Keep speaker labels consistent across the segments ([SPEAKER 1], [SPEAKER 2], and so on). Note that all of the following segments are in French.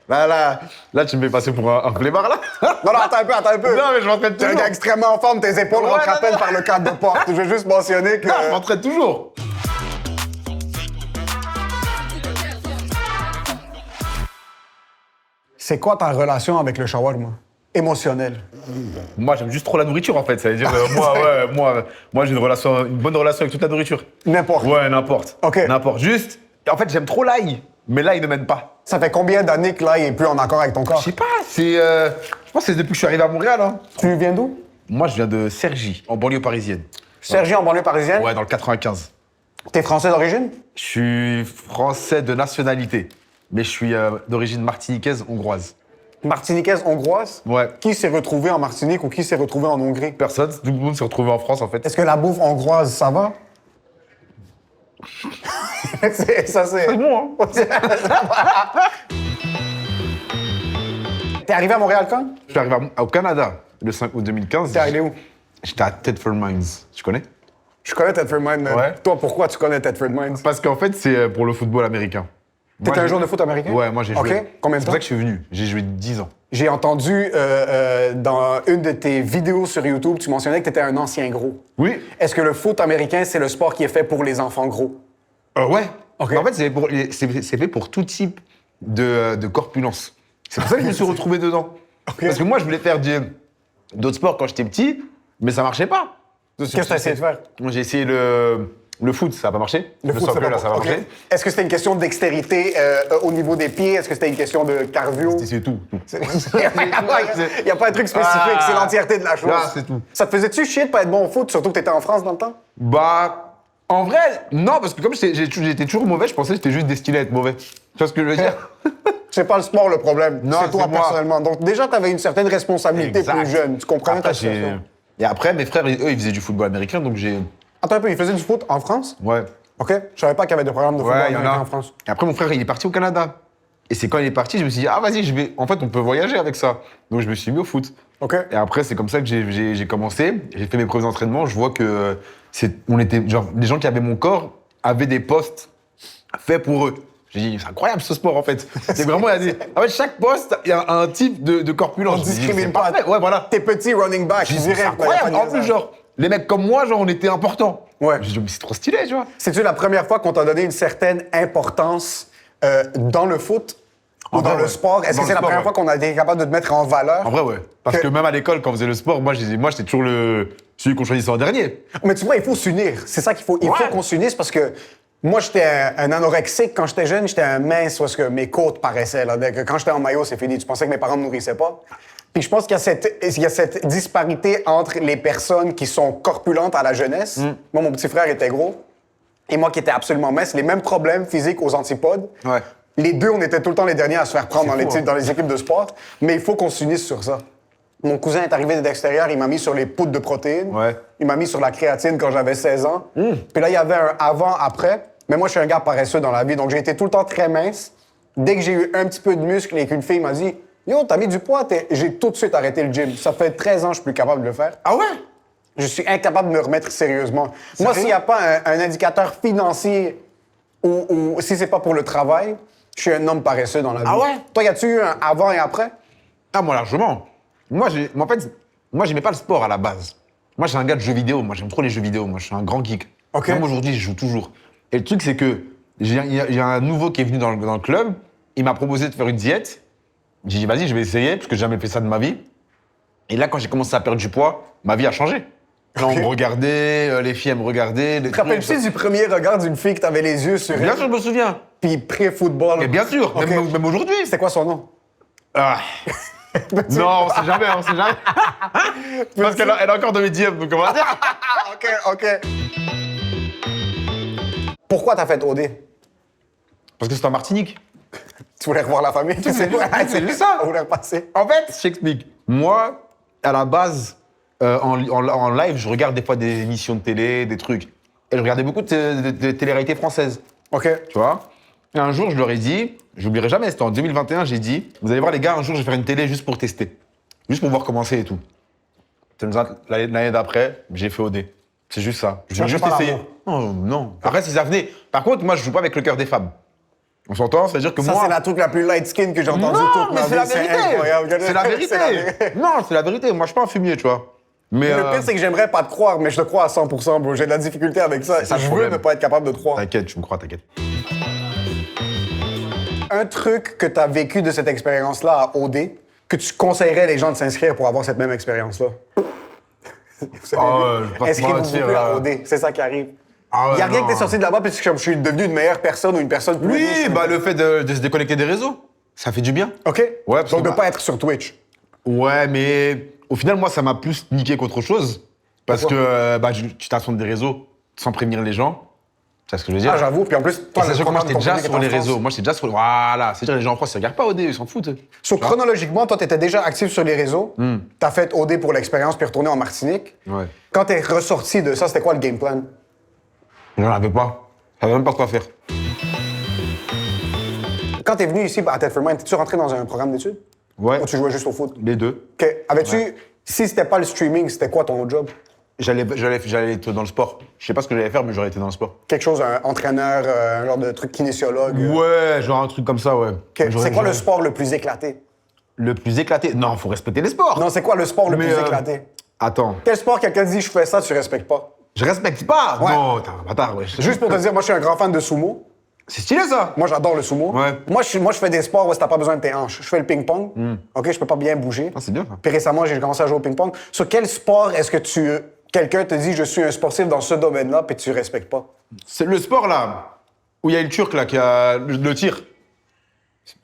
[SPEAKER 1] Là, tu me fais passer pour un flemmard, là.
[SPEAKER 2] Non, attends un peu.
[SPEAKER 1] Non, mais je m'entraîne
[SPEAKER 2] T'es un
[SPEAKER 1] toujours.
[SPEAKER 2] gars extrêmement en forme, tes épaules
[SPEAKER 1] Ouais,
[SPEAKER 2] rentrent à
[SPEAKER 1] non,
[SPEAKER 2] peine
[SPEAKER 1] non.
[SPEAKER 2] par le cadre de porte. Je veux juste mentionner que...
[SPEAKER 1] Non, je m'entraîne toujours.
[SPEAKER 2] C'est quoi ta relation avec le shawarma? Émotionnelle.
[SPEAKER 1] Moi, j'aime juste trop la nourriture, en fait. Ça veut dire, moi, j'ai une bonne relation avec toute la nourriture.
[SPEAKER 2] N'importe.
[SPEAKER 1] Ouais, n'importe.
[SPEAKER 2] Ok.
[SPEAKER 1] N'importe. Juste, en fait, j'aime trop l'ail. Mais l'ail ne m'aide pas.
[SPEAKER 2] Ça fait combien d'années que là, il est plus en accord avec ton corps?
[SPEAKER 1] Je sais pas, je pense que c'est depuis que je suis arrivé à Montréal, hein.
[SPEAKER 2] Tu viens d'où?
[SPEAKER 1] Moi, je viens de Cergy, en banlieue parisienne.
[SPEAKER 2] Sergi, en banlieue parisienne?
[SPEAKER 1] Ouais, dans le 95.
[SPEAKER 2] T'es français d'origine?
[SPEAKER 1] Je suis français de nationalité, mais je suis d'origine martiniquaise, hongroise.
[SPEAKER 2] Martiniquaise, hongroise?
[SPEAKER 1] Ouais.
[SPEAKER 2] Qui s'est retrouvé en Martinique ou qui s'est retrouvé en Hongrie?
[SPEAKER 1] Personne, tout le monde s'est retrouvé en France, en fait.
[SPEAKER 2] Est-ce que la bouffe hongroise, ça va? Ça, c'est...
[SPEAKER 1] bon, hein.
[SPEAKER 2] T'es arrivé à Montréal quand?
[SPEAKER 1] Je suis arrivé au Canada le 5 août 2015.
[SPEAKER 2] T'es arrivé où?
[SPEAKER 1] J'étais à Thetford Mines. Tu connais?
[SPEAKER 2] Je connais Thetford Mines.
[SPEAKER 1] Ouais.
[SPEAKER 2] Toi, pourquoi tu connais Thetford Mines?
[SPEAKER 1] Parce qu'en fait, c'est pour le football américain.
[SPEAKER 2] T'étais un joueur de foot américain?
[SPEAKER 1] Ouais, moi j'ai joué.
[SPEAKER 2] OK. Combien de
[SPEAKER 1] C'est
[SPEAKER 2] temps?
[SPEAKER 1] pour ça que je suis venu. J'ai joué 10 ans.
[SPEAKER 2] J'ai entendu dans une de tes vidéos sur YouTube, tu mentionnais que t'étais un ancien gros.
[SPEAKER 1] Oui.
[SPEAKER 2] Est-ce que le foot américain, c'est le sport qui est fait pour les enfants gros?
[SPEAKER 1] Ouais.
[SPEAKER 2] OK.
[SPEAKER 1] Mais en fait, c'est fait pour tout type de corpulence. C'est pour ça que je me suis retrouvé dedans. Parce que moi, je voulais faire d'autres sports quand j'étais petit, mais ça marchait pas.
[SPEAKER 2] Qu'est-ce que t'as essayé de faire?
[SPEAKER 1] Moi, j'ai essayé le foot, ça n'a pas marché.
[SPEAKER 2] Le foot,
[SPEAKER 1] soccer, là, ça a
[SPEAKER 2] OK.
[SPEAKER 1] marché.
[SPEAKER 2] Est-ce que c'était une question de dextérité au niveau des pieds? Est-ce que c'était une question de cardio?
[SPEAKER 1] C'est tout.
[SPEAKER 2] Il n'y a pas un truc spécifique, c'est l'entièreté de la chose.
[SPEAKER 1] Ah, c'est tout.
[SPEAKER 2] Ça te faisait-tu chier de pas être bon au foot, surtout que t'étais en France dans le temps?
[SPEAKER 1] Bah, en vrai, non, parce que comme j'étais toujours mauvais, je pensais que j'étais juste destiné à être mauvais. Tu vois ce que je veux dire?
[SPEAKER 2] C'est pas le sport le problème,
[SPEAKER 1] Non,
[SPEAKER 2] c'est toi
[SPEAKER 1] c'est moi.
[SPEAKER 2] personnellement. Donc déjà, t'avais une certaine responsabilité
[SPEAKER 1] Exact.
[SPEAKER 2] plus jeune. Tu comprenais ta
[SPEAKER 1] Après,
[SPEAKER 2] situation.
[SPEAKER 1] Et après, mes frères, eux, ils faisaient du football américain, donc j'ai...
[SPEAKER 2] Attends un peu, il faisait du foot en France?
[SPEAKER 1] Ouais.
[SPEAKER 2] OK. Je savais pas qu'il y avait des programmes de football
[SPEAKER 1] Ouais, il y en
[SPEAKER 2] américain
[SPEAKER 1] a.
[SPEAKER 2] en France.
[SPEAKER 1] Et après, mon frère, il est parti au Canada. Et c'est quand il est parti, je me suis dit, ah, vas-y, en fait, on peut voyager avec ça. Donc, je me suis mis au foot.
[SPEAKER 2] OK.
[SPEAKER 1] Et après, c'est comme ça que j'ai commencé. J'ai fait mes premiers entraînements. Je vois que on était, genre, les gens qui avaient mon corps avaient des postes faits pour eux. J'ai dit, c'est incroyable ce sport, en fait. C'est vraiment, en fait, chaque poste, il y a un type de corpulence.
[SPEAKER 2] On
[SPEAKER 1] J'ai dit,
[SPEAKER 2] discrimine
[SPEAKER 1] c'est
[SPEAKER 2] pas.
[SPEAKER 1] parfait. Ouais, voilà.
[SPEAKER 2] T'es petit running back,
[SPEAKER 1] J'ai
[SPEAKER 2] je
[SPEAKER 1] dit,
[SPEAKER 2] dirais.
[SPEAKER 1] c'est incroyable. En plus, genre, les mecs comme moi, genre, on était importants.
[SPEAKER 2] Ouais.
[SPEAKER 1] J'ai dit, mais c'est trop stylé, tu vois.
[SPEAKER 2] C'est-tu la première fois qu'on t'a donné une certaine importance dans le foot ou
[SPEAKER 1] En
[SPEAKER 2] dans
[SPEAKER 1] vrai,
[SPEAKER 2] le
[SPEAKER 1] ouais.
[SPEAKER 2] sport? Est-ce
[SPEAKER 1] Dans
[SPEAKER 2] que c'est
[SPEAKER 1] le
[SPEAKER 2] la
[SPEAKER 1] sport,
[SPEAKER 2] première
[SPEAKER 1] ouais.
[SPEAKER 2] fois qu'on a été capable de te mettre en valeur?
[SPEAKER 1] En vrai, ouais. Parce que même à l'école, quand on faisait le sport, moi, j'étais toujours celui qu'on choisissait en dernier.
[SPEAKER 2] Mais tu vois, il faut s'unir. C'est ça qu'il faut. Il
[SPEAKER 1] Ouais.
[SPEAKER 2] faut qu'on s'unisse parce que moi, j'étais un anorexique quand j'étais jeune. J'étais un mince parce que mes côtes paraissaient. Là. Quand j'étais en maillot, c'est fini. Tu pensais que mes parents me nourrissaient pas. Puis je pense qu'il y a cette disparité entre les personnes qui sont corpulentes à la jeunesse. Moi, mon petit frère était gros. Et moi qui étais absolument mince. Les mêmes problèmes physiques aux antipodes.
[SPEAKER 1] Ouais.
[SPEAKER 2] Les deux, on était tout le temps les derniers à se faire prendre
[SPEAKER 1] C'est fou, hein.
[SPEAKER 2] dans les équipes de sport. Mais il faut qu'on s'unisse sur ça. Mon cousin est arrivé de l'extérieur, il m'a mis sur les poudres de protéines.
[SPEAKER 1] Ouais.
[SPEAKER 2] Il m'a mis sur la créatine quand j'avais 16 ans. Puis là, il y avait un avant-après. Mais moi, je suis un gars paresseux dans la vie, donc j'ai été tout le temps très mince. Dès que j'ai eu un petit peu de muscle et qu'une fille m'a dit « Yo, t'as mis du poids », j'ai tout de suite arrêté le gym. Ça fait 13 ans que je suis plus capable de le faire.
[SPEAKER 1] Ah ouais?
[SPEAKER 2] Je suis incapable de me remettre sérieusement. Moi, s'il n'y a pas un indicateur financier ou si c'est pas pour le travail, je suis un homme paresseux dans la vie.
[SPEAKER 1] Ah ouais?
[SPEAKER 2] Toi, y a-tu eu un avant et après?
[SPEAKER 1] Ah, moi, largement. Moi, en fait, moi, j'aimais pas le sport à la base. Moi, je suis un gars de jeux vidéo. Moi, j'aime trop les jeux vidéo. Moi, je suis un grand geek.
[SPEAKER 2] OK.
[SPEAKER 1] Même aujourd'hui, je joue toujours. Et le truc, c'est que il y a un nouveau qui est venu dans le club. Il m'a proposé de faire une diète. J'ai dit, vas-y, je vais essayer, parce que j'ai jamais fait ça de ma vie. Et là, quand j'ai commencé à perdre du poids, ma vie a changé. Là, on me regardait, les filles, elles me regardaient.
[SPEAKER 2] Te rappelles-tu du premier regard d'une fille que t'avais les yeux sur
[SPEAKER 1] Bien
[SPEAKER 2] elle?
[SPEAKER 1] sûr, je me souviens.
[SPEAKER 2] Puis pré-football.
[SPEAKER 1] Mais bien sûr,
[SPEAKER 2] OK.
[SPEAKER 1] même aujourd'hui.
[SPEAKER 2] C'était quoi son nom?
[SPEAKER 1] Ah. Non, on sait jamais, on sait jamais. Parce qu'elle a encore de mes DM, donc on va dire.
[SPEAKER 2] OK. Pourquoi t'as fait OD?
[SPEAKER 1] Parce que c'est en Martinique.
[SPEAKER 2] Tu voulais revoir la famille?
[SPEAKER 1] C'est juste ça.
[SPEAKER 2] On voulait repasser.
[SPEAKER 1] En fait, je t'explique. Moi, à la base, en live, je regarde des fois des émissions de télé, des trucs. Et je regardais beaucoup de télé-réalité françaises,
[SPEAKER 2] OK.
[SPEAKER 1] tu vois. Et un jour, je leur ai dit, j'oublierai jamais, c'était en 2021, j'ai dit, vous allez voir les gars, un jour, je vais faire une télé juste pour tester. Juste pour voir comment c'est et tout. L'année d'après, j'ai fait OD. C'est juste ça. Je
[SPEAKER 2] Ça,
[SPEAKER 1] vais
[SPEAKER 2] c'est
[SPEAKER 1] juste
[SPEAKER 2] pas
[SPEAKER 1] essayer.
[SPEAKER 2] l'amour.
[SPEAKER 1] Non, non. Après, si ça venait. Par contre, moi, je joue pas avec le cœur des femmes. On s'entend? C'est-à-dire que
[SPEAKER 2] Ça,
[SPEAKER 1] moi...
[SPEAKER 2] c'est la truc la plus light skin que j'ai entendue
[SPEAKER 1] Non,
[SPEAKER 2] toute
[SPEAKER 1] mais
[SPEAKER 2] ma
[SPEAKER 1] c'est la
[SPEAKER 2] vie.
[SPEAKER 1] vérité.
[SPEAKER 2] Incroyable.
[SPEAKER 1] C'est la vérité. Non, c'est la vérité. Moi, je suis pas un fumier, tu vois. Mais
[SPEAKER 2] Le pire, c'est que j'aimerais pas te croire, mais je te crois à 100%, bro. J'ai de la difficulté avec ça.
[SPEAKER 1] C'est ça le
[SPEAKER 2] Je veux
[SPEAKER 1] problème.
[SPEAKER 2] ne pas être capable de te croire.
[SPEAKER 1] T'inquiète, tu me crois, t'inquiète.
[SPEAKER 2] Un truc que tu as vécu de cette expérience-là à OD, que tu conseillerais les gens de s'inscrire pour avoir cette même expérience-là? Vous savez,
[SPEAKER 1] je vais pas te
[SPEAKER 2] inscrivez-vous
[SPEAKER 1] mentir,
[SPEAKER 2] plus à
[SPEAKER 1] là.
[SPEAKER 2] OD, c'est ça qui arrive.
[SPEAKER 1] Ah ouais,
[SPEAKER 2] Il y a rien
[SPEAKER 1] non.
[SPEAKER 2] que t'es sorti de là-bas parce que je suis devenu une meilleure personne ou une personne plus...
[SPEAKER 1] Oui, bah le fait de se déconnecter des réseaux, ça fait du bien.
[SPEAKER 2] OK?
[SPEAKER 1] Ouais, parce
[SPEAKER 2] Donc
[SPEAKER 1] que
[SPEAKER 2] de pas être sur Twitch.
[SPEAKER 1] Ouais, mais au final, moi, ça m'a plus niqué qu'autre chose. Parce
[SPEAKER 2] Pourquoi?
[SPEAKER 1] que tu t'assombres des réseaux sans prévenir les gens. C'est ce que je veux dire.
[SPEAKER 2] Ah, j'avoue. Puis en plus,
[SPEAKER 1] Et
[SPEAKER 2] toi,
[SPEAKER 1] sachant que moi,
[SPEAKER 2] programme
[SPEAKER 1] j'étais déjà
[SPEAKER 2] complet
[SPEAKER 1] sur
[SPEAKER 2] qui est
[SPEAKER 1] les
[SPEAKER 2] en France.
[SPEAKER 1] réseaux. Moi, j'étais déjà sur... Voilà. C'est-à-dire, les gens en France, ils regardent pas OD, ils s'en foutent.
[SPEAKER 2] So, chronologiquement, toi, t'étais déjà actif sur les réseaux. T'as fait OD pour l'expérience puis retourné en Martinique.
[SPEAKER 1] Ouais.
[SPEAKER 2] Quand t'es ressorti de ça, c'était quoi le game plan?
[SPEAKER 1] J'en avais pas. Je savais même pas quoi faire.
[SPEAKER 2] Quand t'es venu ici à Thetford, t'es-tu rentré dans un programme d'études?
[SPEAKER 1] Ouais.
[SPEAKER 2] Ou tu jouais juste au foot?
[SPEAKER 1] Les deux.
[SPEAKER 2] OK. Avais-tu... Si c'était pas le streaming, c'était quoi ton autre job?
[SPEAKER 1] J'allais être dans le sport. Je sais pas ce que j'allais faire, mais j'aurais été dans le sport.
[SPEAKER 2] Quelque chose, un entraîneur, un genre de truc kinésiologue?
[SPEAKER 1] Ouais, genre un truc comme ça, ouais.
[SPEAKER 2] OK.
[SPEAKER 1] J'aurais-
[SPEAKER 2] C'est quoi le
[SPEAKER 1] j'aurais-
[SPEAKER 2] sport le plus éclaté?
[SPEAKER 1] Le plus éclaté? Non, faut respecter les sports.
[SPEAKER 2] Non, c'est quoi le sport le
[SPEAKER 1] Mais,
[SPEAKER 2] plus éclaté?
[SPEAKER 1] Attends.
[SPEAKER 2] Quel sport quelqu'un dit je fais ça, tu respectes pas?
[SPEAKER 1] Je respecte pas.
[SPEAKER 2] Ouais.
[SPEAKER 1] Non, t'es un bâtard, ouais.
[SPEAKER 2] Juste pour te dire, moi je suis un grand fan de sumo.
[SPEAKER 1] C'est stylé, ça.
[SPEAKER 2] Moi j'adore le sumo.
[SPEAKER 1] Ouais.
[SPEAKER 2] Moi je fais des sports où t'as pas besoin de tes hanches. Je fais le ping-pong. OK, je peux pas bien bouger.
[SPEAKER 1] Ah, c'est bien, ça.
[SPEAKER 2] Puis récemment, j'ai commencé à jouer au ping-pong. Sur quel sport est-ce que quelqu'un te dit je suis un sportif dans ce domaine-là puis tu respectes pas?
[SPEAKER 1] C'est le sport, là, où il y a le Turc, là, qui a le tir.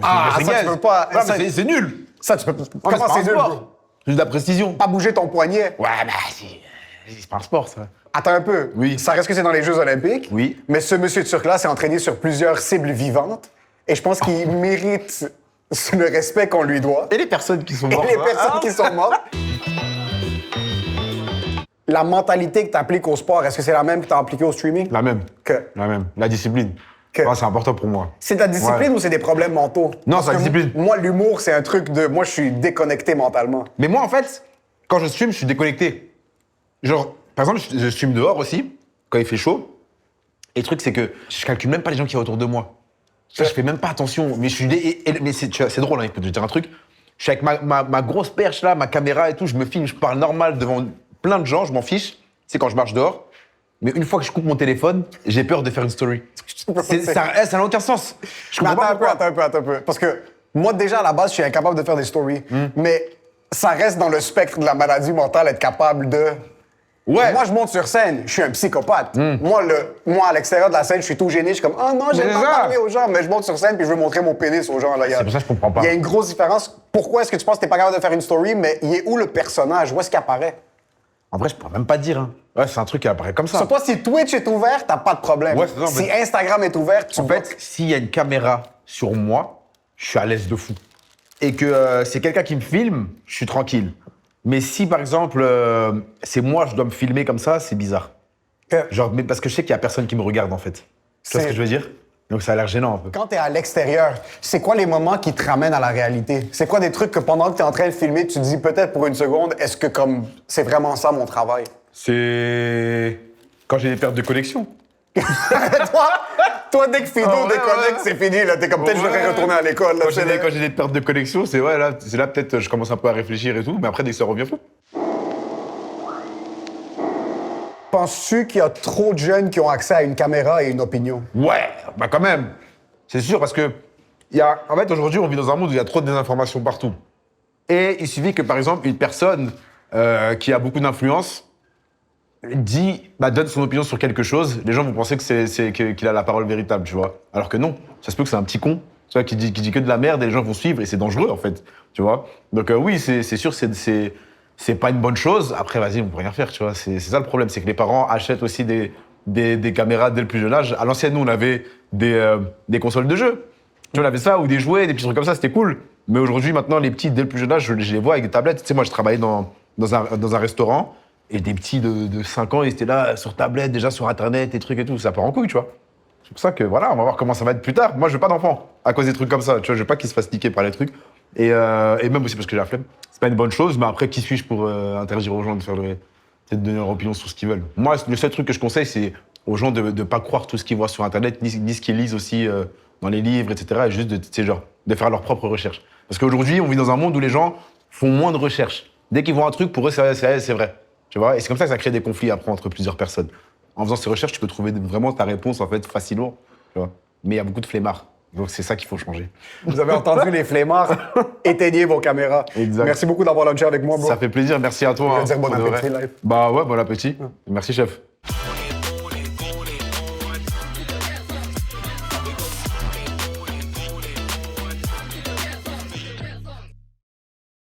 [SPEAKER 2] Ah,
[SPEAKER 1] c'est
[SPEAKER 2] ça,
[SPEAKER 1] gaze.
[SPEAKER 2] tu peux pas-
[SPEAKER 1] Ouais,
[SPEAKER 2] ça-
[SPEAKER 1] mais c'est nul.
[SPEAKER 2] Ça, tu peux.
[SPEAKER 1] Ouais, mais
[SPEAKER 2] Comment
[SPEAKER 1] pas
[SPEAKER 2] c'est
[SPEAKER 1] un
[SPEAKER 2] nul,
[SPEAKER 1] sport.
[SPEAKER 2] bro?
[SPEAKER 1] Juste de la précision.
[SPEAKER 2] Pas bouger ton poignet.
[SPEAKER 1] Ouais, bah, si. C'est pas un sport, ça.
[SPEAKER 2] Attends un peu.
[SPEAKER 1] Oui.
[SPEAKER 2] Ça reste que c'est dans les Jeux Olympiques.
[SPEAKER 1] Oui.
[SPEAKER 2] Mais ce monsieur turc-là s'est entraîné sur plusieurs cibles vivantes. Et je pense qu'il mérite le respect qu'on lui doit.
[SPEAKER 1] Et les personnes qui sont
[SPEAKER 2] Et
[SPEAKER 1] mortes.
[SPEAKER 2] les
[SPEAKER 1] hein.
[SPEAKER 2] personnes qui sont mortes. La mentalité que tu appliques au sport, est-ce que c'est la même que tu as appliquée au streaming?
[SPEAKER 1] La même.
[SPEAKER 2] Que
[SPEAKER 1] La même. La discipline.
[SPEAKER 2] Que-
[SPEAKER 1] Ouais, c'est important pour moi.
[SPEAKER 2] c'est de la discipline
[SPEAKER 1] Ouais.
[SPEAKER 2] ou c'est des problèmes mentaux?
[SPEAKER 1] Non,
[SPEAKER 2] Parce
[SPEAKER 1] c'est la
[SPEAKER 2] que
[SPEAKER 1] discipline.
[SPEAKER 2] Moi, l'humour, c'est un truc de. Moi, je suis déconnecté mentalement.
[SPEAKER 1] Mais moi, en fait, quand je stream, je suis déconnecté. Genre, par exemple, je stream dehors aussi, quand il fait chaud. Et le truc, c'est que je calcule même pas les gens qui y a autour de moi. Ça, je fais même pas attention. Mais je suis mais c'est drôle, hein, je peux te dire un truc. Je suis avec ma grosse perche là, ma caméra et tout, je me filme, je parle normal devant plein de gens, je m'en fiche. C'est quand je marche dehors. Mais une fois que je coupe mon téléphone, j'ai peur de faire une story. Ça n'a aucun sens. Je
[SPEAKER 2] Mais
[SPEAKER 1] comprends pas pourquoi.
[SPEAKER 2] attends un peu. Parce que moi, déjà, à la base, je suis incapable de faire des stories. Mais ça reste dans le spectre de la maladie mentale, être capable de.
[SPEAKER 1] Ouais.
[SPEAKER 2] Moi, je monte sur scène, je suis un psychopathe. Moi, à l'extérieur de la scène, je suis tout gêné. Je suis comme, oh non, j'aime
[SPEAKER 1] Mais
[SPEAKER 2] pas
[SPEAKER 1] ça.
[SPEAKER 2] parler aux gens. Mais je monte sur scène puis je veux montrer mon pénis aux gens. Là.
[SPEAKER 1] C'est pour ça que je comprends pas.
[SPEAKER 2] Il y a une grosse différence. Pourquoi est-ce que tu penses que t'es pas capable de faire une story, mais il est où le personnage? Où est-ce qu'il apparaît?
[SPEAKER 1] En vrai, je pourrais même pas dire. Hein. Ouais, c'est un truc qui apparaît comme ça.
[SPEAKER 2] Sur toi, si Twitch est ouvert, t'as pas de problème.
[SPEAKER 1] Ouais, c'est ça,
[SPEAKER 2] si
[SPEAKER 1] mais-
[SPEAKER 2] Instagram est ouvert, tu
[SPEAKER 1] En fait, s'il y a une caméra sur moi, je suis à l'aise de fou. Et que c'est quelqu'un qui me filme, je suis tranquille. Mais si, par exemple, c'est moi, je dois me filmer comme ça, c'est bizarre.
[SPEAKER 2] Que-
[SPEAKER 1] Genre, mais parce que je sais qu'il y a personne qui me regarde, en fait. Tu vois ce que je veux dire? Donc ça a l'air gênant, un peu.
[SPEAKER 2] Quand t'es à l'extérieur, c'est quoi les moments qui te ramènent à la réalité? C'est quoi des trucs que pendant que t'es en train de filmer, tu te dis peut-être pour une seconde, est-ce que comme c'est vraiment ça mon travail?
[SPEAKER 1] C'est... Quand j'ai des pertes de connexion.
[SPEAKER 2] toi, dès que Fido
[SPEAKER 1] Ah ouais,
[SPEAKER 2] déconnecte,
[SPEAKER 1] ouais.
[SPEAKER 2] c'est fini. Là, t'es comme peut-être je devrais
[SPEAKER 1] Ouais.
[SPEAKER 2] retourner à l'école. là,
[SPEAKER 1] Quand
[SPEAKER 2] c'est
[SPEAKER 1] j'ai des,
[SPEAKER 2] là.
[SPEAKER 1] quand j'ai des pertes de connexion, c'est là peut-être je commence un peu à réfléchir et tout, mais après dès que ça revient fou.
[SPEAKER 2] Penses-tu qu'il y a trop de jeunes qui ont accès à une caméra et une opinion?
[SPEAKER 1] Ouais, bah quand même. C'est sûr, parce que en fait, aujourd'hui, on vit dans un monde où il y a trop de désinformation partout. Et il suffit que, par exemple, une personne qui a beaucoup d'influence donne son opinion sur quelque chose, les gens vont penser qu'il a la parole véritable, tu vois. Alors que non, ça se peut que c'est un petit con, tu vois, qui dit que de la merde et les gens vont suivre et c'est dangereux, en fait, tu vois. Donc oui, c'est sûr, c'est pas une bonne chose. Après, vas-y, on peut rien faire, tu vois. C'est ça le problème, c'est que les parents achètent aussi des caméras dès le plus jeune âge. À l'ancienne, nous, on avait des consoles de jeux. Tu vois, on avait ça, ou des jouets, des petits trucs comme ça, c'était cool. Mais aujourd'hui, maintenant, les petits, dès le plus jeune âge, je les vois avec des tablettes. Tu sais, moi, je travaillais dans un restaurant, et des petits de 5 ans, ils étaient là, sur tablette, déjà sur Internet, des trucs et tout. Ça part en couille, tu vois. C'est pour ça que, voilà, on va voir comment ça va être plus tard. Moi, je veux pas d'enfant, à cause des trucs comme ça. Tu vois, je veux pas qu'ils se fassent niquer par les trucs. Et même aussi parce que j'ai la flemme. C'est pas une bonne chose, mais après, qui suis-je pour interdire aux gens de donner leur opinion sur ce qu'ils veulent. Moi, le seul truc que je conseille, c'est aux gens de pas croire tout ce qu'ils voient sur Internet, ni ce qu'ils lisent aussi dans les livres, etc. Et juste de faire leurs propres recherches. Parce qu'aujourd'hui, on vit dans un monde où les gens font moins de recherches. Dès qu'ils voient un truc, pour eux, c'est vrai. Tu vois? Et c'est comme ça que ça crée des conflits après entre plusieurs personnes. En faisant ces recherches, tu peux trouver vraiment ta réponse en fait facilement. Tu vois? Mais il y a beaucoup de flemmards. Donc c'est ça qu'il faut changer.
[SPEAKER 2] Vous avez entendu les flemmards? Éteignez vos caméras.
[SPEAKER 1] Exact.
[SPEAKER 2] Merci beaucoup d'avoir lunché avec moi, bro.
[SPEAKER 1] Ça fait plaisir, merci à toi.
[SPEAKER 2] Je veux dire bon
[SPEAKER 1] pour de
[SPEAKER 2] appétit,
[SPEAKER 1] vrai.
[SPEAKER 2] live.
[SPEAKER 1] Bah ouais, bon appétit. Merci chef.